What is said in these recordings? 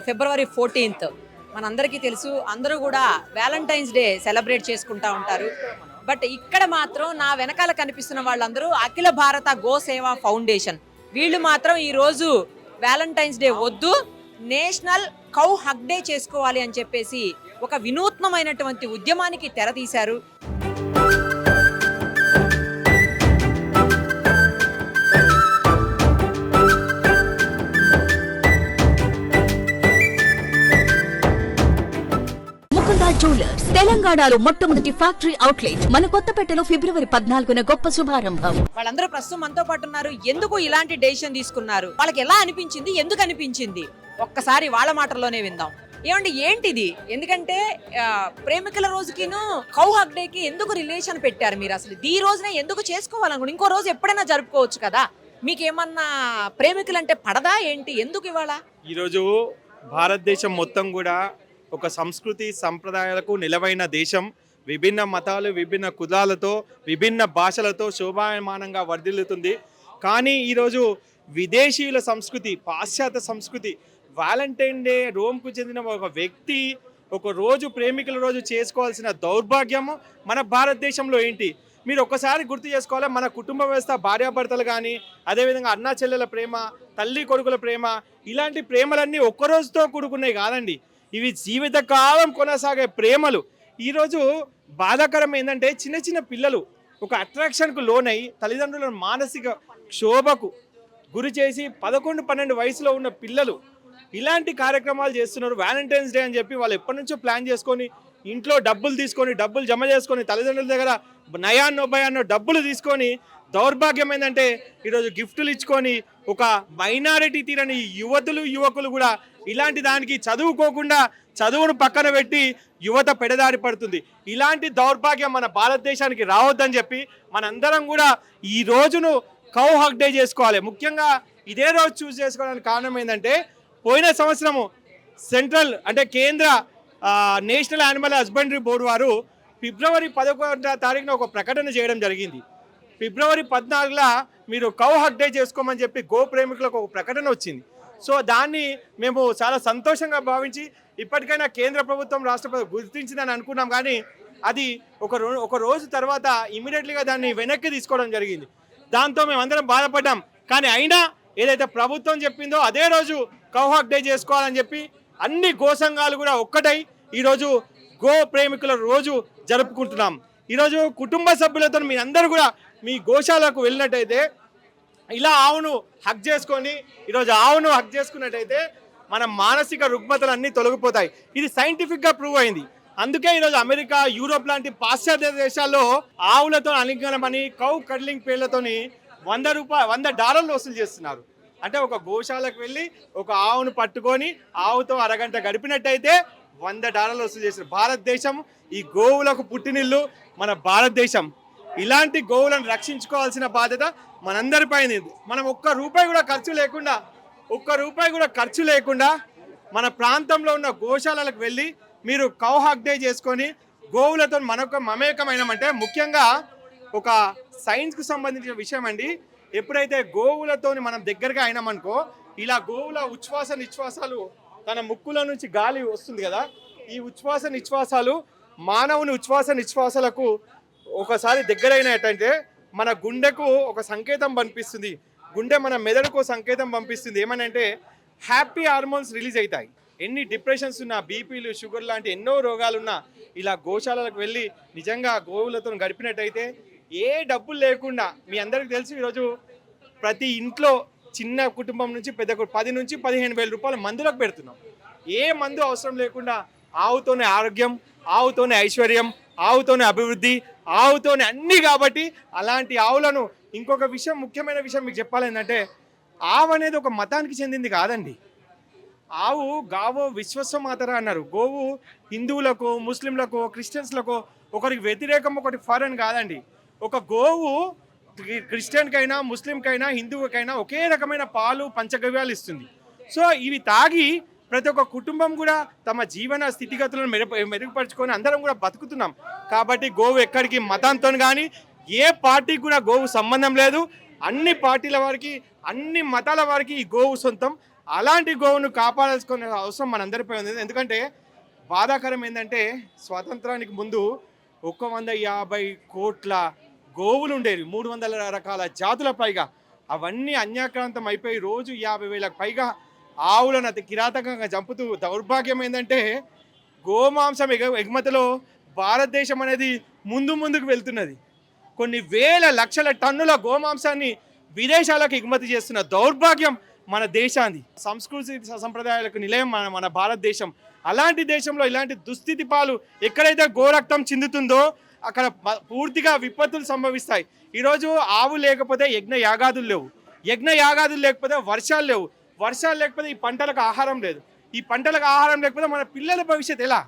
ఫిబ్రవరి 14th మనందరికీ తెలుసు. అందరూ కూడా వ్యాలంటైన్స్ డే సెలబ్రేట్ చేసుకుంటా ఉంటారు. బట్ ఇక్కడ మాత్రం నా వెనకాల కనిపిస్తున్న వాళ్ళందరూ అఖిల భారత గోసేవ ఫౌండేషన్. వీళ్ళు మాత్రం ఈరోజు వ్యాలంటైన్స్ డే వద్దు, నేషనల్ కౌ హగ్ డే చేసుకోవాలి అని చెప్పేసి ఒక వినూత్నమైనటువంటి ఉద్యమానికి తెరతీశారు. జ్యువెలర్స్ తెలంగాణలో మొట్టమొదటి ఫ్యాక్టరీ అవుట్లెట్ మన కొత్తపేటలో ఫిబ్రవరి 14న గొప్ప శుభారంభం. వాళ్ళందరూ ప్రస్తుతం మనతో పాటు ఉన్నారు. ఎందుకు ఇలాంటి డెసిషన్ తీసుకున్నారు, వాళ్ళకి ఎలా అనిపించింది, ఎందుకు అనిపించింది, ఒక్కసారి వాళ్ళ మాటల్లోనే విందాం. ఏమండి ఏంటిది? ఎందుకంటే ప్రేమికుల రోజుకిను కౌ హగ్ డేకి ఎందుకు రిలేషన్ పెట్టారు మీరు? అసలు ఈ రోజునే ఎందుకు చేసుకోవాలనుకుంటే ఇంకో రోజు ఎప్పుడైనా జరుపుకోవచ్చు కదా. మీకేమన్నా ప్రేమికులంటే పడదా ఏంటి? ఎందుకు ఇవాళ? ఈరోజు భారతదేశం మొత్తం కూడా ఒక సంస్కృతి సంప్రదాయాలకు నిలవైన దేశం. విభిన్న మతాలు, విభిన్న కులాలతో, విభిన్న భాషలతో శోభాయమానంగా వర్ధిల్లుతుంది. కానీ ఈరోజు విదేశీయుల సంస్కృతి, పాశ్చాత్య సంస్కృతి, వ్యాలంటైన్ డే రోమ్కు చెందిన ఒక వ్యక్తి ఒక రోజు ప్రేమికుల రోజు చేసుకోవాల్సిన దౌర్భాగ్యము మన భారతదేశంలో ఏంటి? మీరు ఒక్కసారి గుర్తు చేసుకోవాలి. మన కుటుంబ వ్యవస్థ, భార్యాభర్తలు కానీ, అదేవిధంగా అన్నా చెల్లెల ప్రేమ, తల్లి కొడుకుల ప్రేమ, ఇలాంటి ప్రేమలన్నీ ఒక్కరోజుతో కూడుకున్నాయి కాదండి. ఇవి జీవితకాలం కొనసాగే ప్రేమలు. ఈరోజు బాధాకరం ఏంటంటే చిన్న చిన్న పిల్లలు ఒక అట్రాక్షన్కు లోనై తల్లిదండ్రులను మానసిక క్షోభకు గురి చేసి 11-12 వయసులో ఉన్న పిల్లలు ఇలాంటి కార్యక్రమాలు చేస్తున్నారు. వ్యాలంటైన్స్ డే అని చెప్పి వాళ్ళు ఎప్పటి నుంచో ప్లాన్ చేసుకొని ఇంట్లో డబ్బులు తీసుకొని, డబ్బులు జమ చేసుకొని, తల్లిదండ్రుల దగ్గర నయాన్నో డబ్బులు తీసుకొని, దౌర్భాగ్యం ఏంటంటే ఈరోజు గిఫ్టులు ఇచ్చుకొని ఒక మైనారిటీ తీరని యువకులు కూడా ఇలాంటి దానికి చదువుకోకుండా చదువును పక్కన పెట్టి యువత పెడదారి పడుతుంది. ఇలాంటి దౌర్భాగ్యం మన భారతదేశానికి రావద్దని చెప్పి మనందరం కూడా ఈ రోజును కౌ హగ్ డే చేసుకోవాలి. ముఖ్యంగా ఇదే రోజు చూస్ చేసుకోవడానికి కారణం ఏంటంటే పోయిన సంవత్సరము సెంట్రల్ అంటే కేంద్ర నేషనల్ యానిమల్ హస్బెండరీ బోర్డు వారు ఫిబ్రవరి 11వ తారీఖున ఒక ప్రకటన చేయడం జరిగింది. ఫిబ్రవరి 14న మీరు కౌ హగ్ డే చేసుకోమని చెప్పి గో ప్రేమికులకు ఒక ప్రకటన వచ్చింది. సో దాన్ని మేము చాలా సంతోషంగా భావించి ఇప్పటికైనా కేంద్ర ప్రభుత్వం, రాష్ట్ర ప్రభుత్వం గుర్తించిందని అనుకున్నాం. కానీ అది ఒక రోజు తర్వాత ఇమీడియట్లీగా దాన్ని వెనక్కి తీసుకోవడం జరిగింది. దాంతో మేము అందరం బాధపడ్డాం. కానీ అయినా ఏదైతే ప్రభుత్వం చెప్పిందో అదే రోజు కౌ హగ్ డే చేసుకోవాలని చెప్పి అన్ని గో సంఘాలు కూడా ఒక్కటై ఈరోజు గో ప్రేమికుల రోజు జరుపుకుంటున్నాం. ఈరోజు కుటుంబ సభ్యులతో మీ అందరూ కూడా మీ గోశాలకు వెళ్ళినట్టయితే ఇలా ఆవును హగ్ చేసుకొని ఈరోజు ఆవును హగ్ చేసుకున్నట్టయితే మన మానసిక రుగ్మతలు అన్నీ తొలగిపోతాయి. ఇది సైంటిఫిక్గా ప్రూవ్ అయింది. అందుకే ఈరోజు అమెరికా, యూరోప్ లాంటి పాశ్చాత్య దేశాల్లో ఆవులతో అలింగనమని కౌ కడ్లింగ్ పేర్లతోని $100 వసూలు చేస్తున్నారు. అంటే ఒక గోశాలకు వెళ్ళి ఒక ఆవును పట్టుకొని ఆవుతో అరగంట గడిపినట్టయితే $100 వసూలు చేస్తారు. భారతదేశం ఈ గోవులకు పుట్టినిల్లు మన భారతదేశం. ఇలాంటి గోవులను రక్షించుకోవాల్సిన బాధ్యత మనందరిపై ఉంది. మనం ఒక్క రూపాయి కూడా ఖర్చు లేకుండా మన ప్రాంతంలో ఉన్న గోశాలకు వెళ్ళి మీరు కౌ హగ్ డే చేసుకొని గోవులతో మనకు మమేకమైనమంటే, ముఖ్యంగా ఒక సైన్స్కు సంబంధించిన విషయం అండి. ఎప్పుడైతే గోవులతో మనం దగ్గరగా అయినామనుకో, ఇలా గోవుల ఉచ్ఛ్వాస నిశ్వాసాలు తన ముక్కుల నుంచి గాలి వస్తుంది కదా, ఈ ఉచ్ఛ్వాస నిశ్వాసాలు మానవుని ఉచ్ఛ్వాస నిశ్వాసాలకు ఒకసారి దగ్గరైనట్టయితే మన గుండెకు ఒక సంకేతం పంపిస్తుంది. గుండె మన మెదడుకు సంకేతం పంపిస్తుంది. ఏమనంటే హ్యాపీ హార్మోన్స్ రిలీజ్ అవుతాయి. ఎన్ని డిప్రెషన్స్ ఉన్నా, బీపీలు, షుగర్ లాంటి ఎన్నో రోగాలున్నా ఇలా గోశాలకు వెళ్ళి నిజంగా గోవులతో గడిపినట్టయితే ఏ డబ్బులు లేకుండా, మీ అందరికీ తెలుసు ఈరోజు ప్రతి ఇంట్లో చిన్న కుటుంబం నుంచి పెద్ద 10 నుంచి 15,000 రూపాయలు మందులకు పెడుతున్నాం. ఏ మందు అవసరం లేకుండా ఆవుతోనే ఆరోగ్యం, ఆవుతోనే ఐశ్వర్యం, ఆవుతోనే అభివృద్ధి, ఆవుతోనే అన్నీ. కాబట్టి అలాంటి ఆవులను ఇంకొక విషయం, ముఖ్యమైన విషయం మీకు చెప్పాలి ఏంటంటే, ఆవు అనేది ఒక మతానికి చెందింది కాదండి. ఆవు గావో విశ్వస్వమాతర అన్నారు. గోవు హిందువులకు, ముస్లింలకు, క్రిస్టియన్స్లకు ఒకరికి వ్యతిరేకం, ఒకటి ఫారెన్ కాదండి. ఒక గోవు క్రిస్టియన్కైనా, ముస్లింకైనా, హిందువుకైనా ఒకే రకమైన పాలు, పంచగవ్యాలు ఇస్తుంది. సో ఇవి తాగి ప్రతి ఒక్క కుటుంబం కూడా తమ జీవన స్థితిగతులను మెరుగుపరుచుకొని అందరం కూడా బతుకుతున్నాం. కాబట్టి గోవు ఎక్కడికి మతంతో కానీ ఏ పార్టీకి కూడా గోవు సంబంధం లేదు. అన్ని పార్టీల వారికి, అన్ని మతాల వారికి ఈ గోవు సొంతం. అలాంటి గోవును కాపాడాల్సుకునే అవసరం మనందరిపై ఉంది. ఎందుకంటే బాధాకరం ఏంటంటే స్వాతంత్రానికి ముందు 150 కోట్ల గోవులు ఉండేవి, 300 రకాల జాతుల పైగా. అవన్నీ అన్యాక్రాంతం అయిపోయి రోజు 50,000కు పైగా ఆవులను అతి కిరాతకంగా చంపుతూ, దౌర్భాగ్యం ఏంటంటే గోమాంసం ఎగుమతిలో భారతదేశం అనేది ముందుకు వెళ్తున్నది. కొన్ని వేల లక్షల టన్నుల గోమాంసాన్ని విదేశాలకు ఎగుమతి చేస్తున్న దౌర్భాగ్యం మన దేశాన్ని. సంస్కృతి సంప్రదాయాలకు నిలయం మన భారతదేశం. అలాంటి దేశంలో ఇలాంటి దుస్థితి పాలు ఎక్కడైతే గోరక్తం చిందుతుందో అక్కడ పూర్తిగా విపత్తులు సంభవిస్తాయి. ఈరోజు ఆవు లేకపోతే యజ్ఞ యాగాదులు లేవు, యజ్ఞ యాగాదులు లేకపోతే వర్షాలు లేవు, వర్షాలు లేకపోతే ఈ పంటలకు ఆహారం లేదు, ఈ పంటలకు ఆహారం లేకపోతే మన పిల్లల భవిష్యత్తు ఎలా?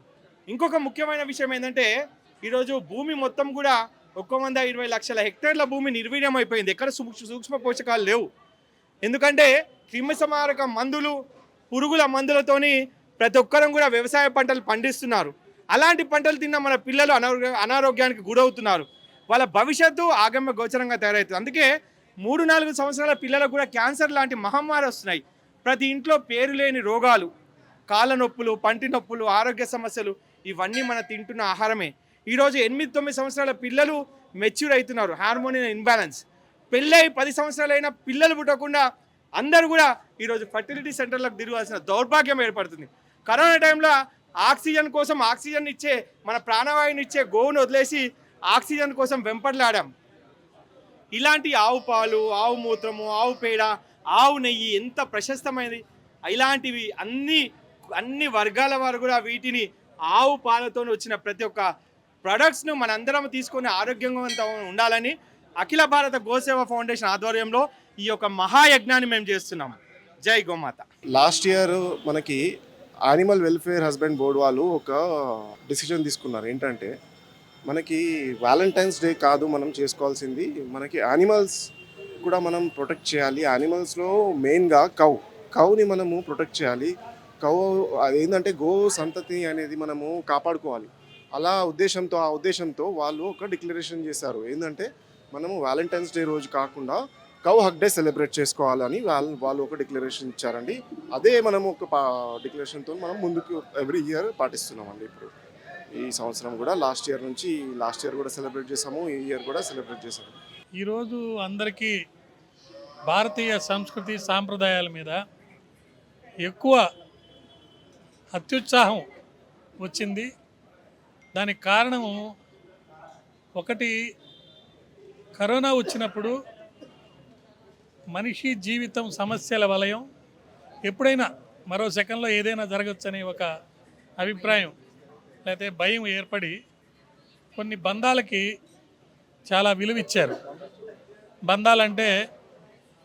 ఇంకొక ముఖ్యమైన విషయం ఏంటంటే ఈరోజు భూమి మొత్తం కూడా 120 లక్షల హెక్టార్ల భూమి నిర్వీర్యం అయిపోయింది. ఎక్కడ సూక్ష్మ పోషకాలు లేవు. ఎందుకంటే క్రిమిసంహారక మందులు, పురుగుల మందులతోని ప్రతి ఒక్కరం కూడా వ్యవసాయ పంటలు పండిస్తున్నారు. అలాంటి పంటలు తిన్న మన పిల్లలు అనారోగ్యానికి గురవుతున్నారు. వాళ్ళ భవిష్యత్తు ఆగమ్య గోచరంగా తయారవుతుంది. అందుకే 3-4 సంవత్సరాల పిల్లలకు కూడా క్యాన్సర్ లాంటి మహమ్మారి వస్తున్నాయి. ప్రతి ఇంట్లో పేరు లేని రోగాలు, కాళ్ళ నొప్పులు, పంటి నొప్పులు, ఆరోగ్య సమస్యలు, ఇవన్నీ మనం తింటున్న ఆహారమే. ఈరోజు 8-9 సంవత్సరాల పిల్లలు మెచ్యూర్ అవుతున్నారు, హార్మోనియల్ ఇన్బ్యాలెన్స్. పెళ్ళై 10 సంవత్సరాలైన పిల్లలు పుట్టకుండా అందరూ కూడా ఈరోజు ఫర్టిలిటీ సెంటర్లకు తిరగాల్సిన దౌర్భాగ్యం ఏర్పడుతుంది. కరోనా టైంలో ఆక్సిజన్ కోసం, ఆక్సిజన్ ఇచ్చే మన ప్రాణవాయువుని ఇచ్చే గోవును వదిలేసి ఆక్సిజన్ కోసం వెంపర్లాడాం. ఇలాంటి ఆవు పాలు, ఆవు మూత్రము, ఆవు పేడ, ఆవు నెయ్యి ఎంత ప్రశస్తమైనది. ఇలాంటివి అన్ని వర్గాల వారు కూడా వీటిని ఆవు పాలతో వచ్చిన ప్రతి ఒక్క ప్రొడక్ట్స్ను మనందరం తీసుకొని ఆరోగ్యంగా ఉండాలని అఖిల భారత గోసేవ ఫౌండేషన్ ఆధ్వర్యంలో ఈ యొక్క మహాయజ్ఞాన్ని మేము చేస్తున్నాం. జై గోమాత. లాస్ట్ ఇయర్ మనకి యానిమల్ వెల్ఫేర్ హస్బెండ్ బోర్డు వాళ్ళు ఒక డిసిజన్ తీసుకున్నారు. ఏంటంటే మనకి వ్యాలంటైన్స్ డే కాదు మనం చేసుకోవాల్సింది, మనకి యానిమల్స్ కూడా మనం ప్రొటెక్ట్ చేయాలి. యానిమల్స్లో మెయిన్గా కౌని మనము ప్రొటెక్ట్ చేయాలి. ఏంటంటే గో సంతతి అనేది మనము కాపాడుకోవాలి. ఆ ఉద్దేశంతో వాళ్ళు ఒక డిక్లరేషన్ చేశారు. ఏంటంటే మనము వ్యాలంటైన్స్ డే రోజు కాకుండా కౌ హక్ డే సెలబ్రేట్ చేసుకోవాలని వాళ్ళు ఒక డిక్లరేషన్ ఇచ్చారండి. అదే మనం ఒక డిక్లరేషన్తో మనం ముందుకు ఎవ్రీ ఇయర్ పాటిస్తున్నామండి. ఇప్పుడు ఈ సంవత్సరం కూడా లాస్ట్ ఇయర్ కూడా సెలబ్రేట్ చేసాము, ఈ ఇయర్ కూడా సెలబ్రేట్ చేసాము. ఈరోజు అందరికీ భారతీయ సంస్కృతి సాంప్రదాయాల మీద ఎక్కువ అత్యుత్సాహం వచ్చింది. దానికి కారణం ఒకటి, కరోనా వచ్చినప్పుడు మనిషి జీవితం సమస్యల వలయం, ఎప్పుడైనా మరో సెకండ్లో ఏదైనా జరగచ్చనే ఒక అభిప్రాయం లేకపోతే భయం ఏర్పడి కొన్ని బంధాలకి చాలా విలువిచ్చారు. బంధాలంటే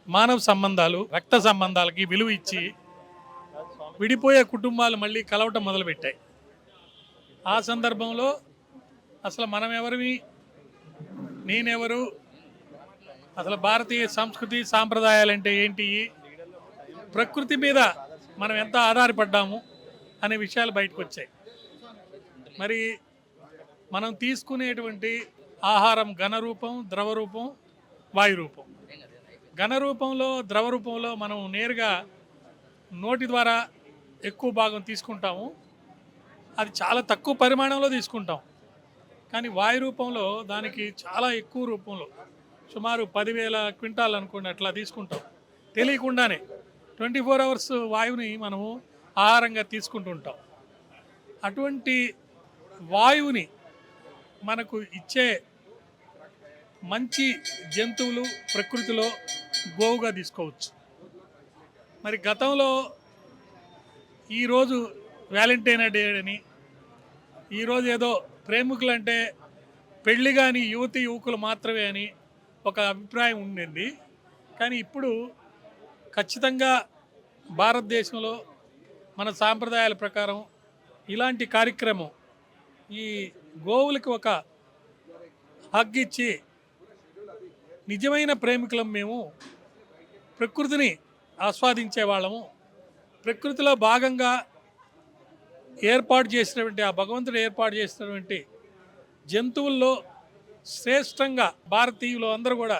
మానవ సంబంధాలు, రక్త సంబంధాలకి విలువ ఇచ్చి విడిపోయే కుటుంబాలు మళ్ళీ కలవటం మొదలుపెట్టాయి. ఆ సందర్భంలో అసలు మనం ఎవరివి, నేనెవరు, అసలు భారతీయ సంస్కృతి సాంప్రదాయాలంటే ఏంటి, ప్రకృతి మీద మనం ఎంత ఆధారపడ్డాము అనే విషయాలు బయటకు వచ్చాయి. మరి మనం తీసుకునేటువంటి ఆహారం ఘనరూపం, ద్రవరూపం, వాయురూపం. ఘనరూపంలో, ద్రవరూపంలో మనం నేరుగా నోటి ద్వారా ఎక్కువ భాగం తీసుకుంటాము, అది చాలా తక్కువ పరిమాణంలో తీసుకుంటాం. కానీ వాయు రూపంలో దానికి చాలా ఎక్కువ రూపంలో సుమారు 10,000 క్వింటాల్ అనుకోండి అట్లా తీసుకుంటాం. తెలియకుండానే 24 అవర్స్ వాయువుని మనము ఆహారంగా తీసుకుంటుంటాం. అటువంటి వాయువుని మనకు ఇచ్చే మంచి జంతువులు ప్రకృతిలో గోవుగా తీసుకోవచ్చు. మరి గతంలో ఈరోజు వ్యాలంటైన్ డే అని, ఈరోజు ఏదో ప్రేమికులంటే పెళ్ళి కానీ యువకులు మాత్రమే అని ఒక అభిప్రాయం ఉండింది. కానీ ఇప్పుడు ఖచ్చితంగా భారతదేశంలో మన సాంప్రదాయాల ప్రకారం ఇలాంటి కార్యక్రమం, ఈ గోవులకి ఒక హగ్ ఇచ్చి నిజమైన ప్రేమికులం మేము, ప్రకృతిని ఆస్వాదించే వాళ్ళము, ప్రకృతిలో భాగంగా ఏర్పాటు చేసినటువంటి ఆ భగవంతుడు ఏర్పాటు చేసినటువంటి జంతువుల్లో శ్రేష్టంగా భారతీయులు అందరూ కూడా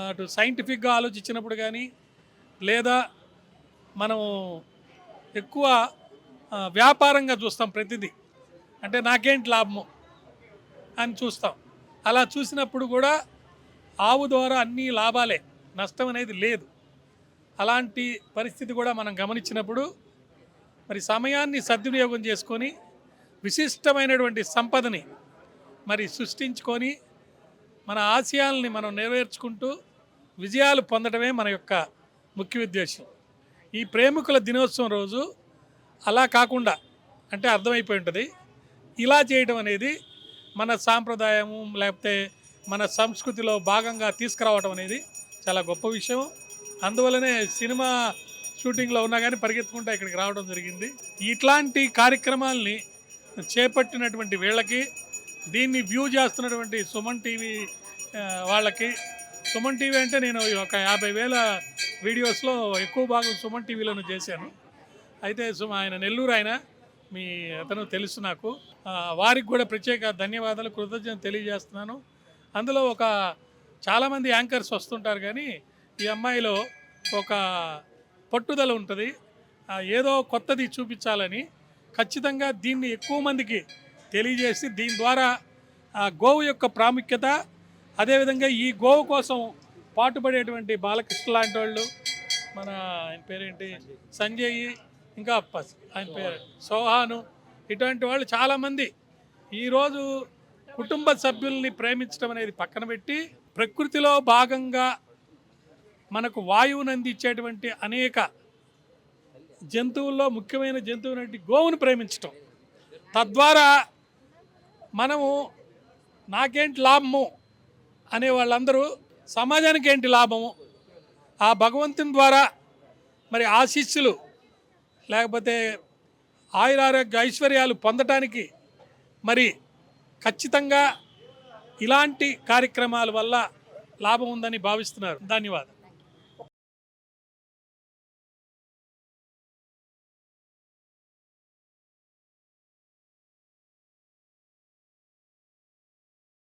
అటు సైంటిఫిక్గా ఆలోచించినప్పుడు కానీ లేదా మనం ఎక్కువ వ్యాపారంగా చూస్తాం ప్రతిదీ. అంటే నాకేంటి లాభము అని చూస్తాం. అలా చూసినప్పుడు కూడా ఆవు ద్వారా అన్ని లాభాలే, నష్టం అనేది లేదు. అలాంటి పరిస్థితి కూడా మనం గమనించినప్పుడు మరి సమయాన్ని సద్వినియోగం చేసుకొని విశిష్టమైనటువంటి సంపదని మరి సృష్టించుకొని మన ఆశయాల్ని మనం నెరవేర్చుకుంటూ విజయాలు పొందడమే మన యొక్క ముఖ్య ఉద్దేశం. ఈ ప్రేమికుల దినోత్సవం రోజు అలా కాకుండా, అంటే అర్థమైపోయి ఉంటుంది, ఇలా చేయడం అనేది మన సాంప్రదాయము లేకపోతే మన సంస్కృతిలో భాగంగా తీసుకురావడం అనేది చాలా గొప్ప విషయం. అందువల్లనే సినిమా షూటింగ్లో ఉన్నా కానీ పరిగెత్తుకుంటూ ఇక్కడికి రావడం జరిగింది. ఇట్లాంటి కార్యక్రమాల్ని చేపట్టినటువంటి వీళ్ళకి, దీన్ని వ్యూ చేస్తున్నటువంటి సుమన్ టీవీ వాళ్ళకి, సుమన్ టీవీ అంటే నేను ఒక 50,000 వీడియోస్లో ఎక్కువ భాగం సుమన్ టీవీలోనే చేశాను. అయితే ఆయన నెల్లూరు, ఆయన మీ అతను తెలుసు నాకు. వారికి కూడా ప్రత్యేక ధన్యవాదాలు, కృతజ్ఞతలు తెలియజేస్తున్నాను. అందులో చాలామంది యాంకర్స్ వస్తుంటారు, కానీ ఈ అమ్మాయిలో ఒక పట్టుదల ఉంటుంది. ఏదో కొత్తది చూపించాలని ఖచ్చితంగా దీన్ని ఎక్కువ మందికి తెలియజేసి దీని ద్వారా గోవు యొక్క ప్రాముఖ్యత, అదేవిధంగా ఈ గోవు కోసం పాటుపడేటువంటి బాలకృష్ణ లాంటి వాళ్ళు, మన ఆయన పేరేంటి సంజయ్, ఇంకా ఆయన పేరు సోహాను, ఇటువంటి వాళ్ళు చాలామంది ఈరోజు కుటుంబ సభ్యుల్ని ప్రేమించడం అనేది పక్కన పెట్టి ప్రకృతిలో భాగంగా మనకు వాయువుని అందించేటువంటి అనేక జంతువుల్లో ముఖ్యమైన జంతువునంటే గోవును ప్రేమించటం, తద్వారా మనము నాకేంటి లాభము అనే వాళ్ళందరూ సమాజానికి ఏంటి లాభము, ఆ భగవంతుని ద్వారా మరి ఆశీస్సులు లేకపోతే ఆయురారోగ్య ఐశ్వర్యాలు పొందటానికి మరి ఖచ్చితంగా ఇలాంటి కార్యక్రమాల వల్ల లాభం ఉందని భావిస్తున్నారు. ధన్యవాదాలు.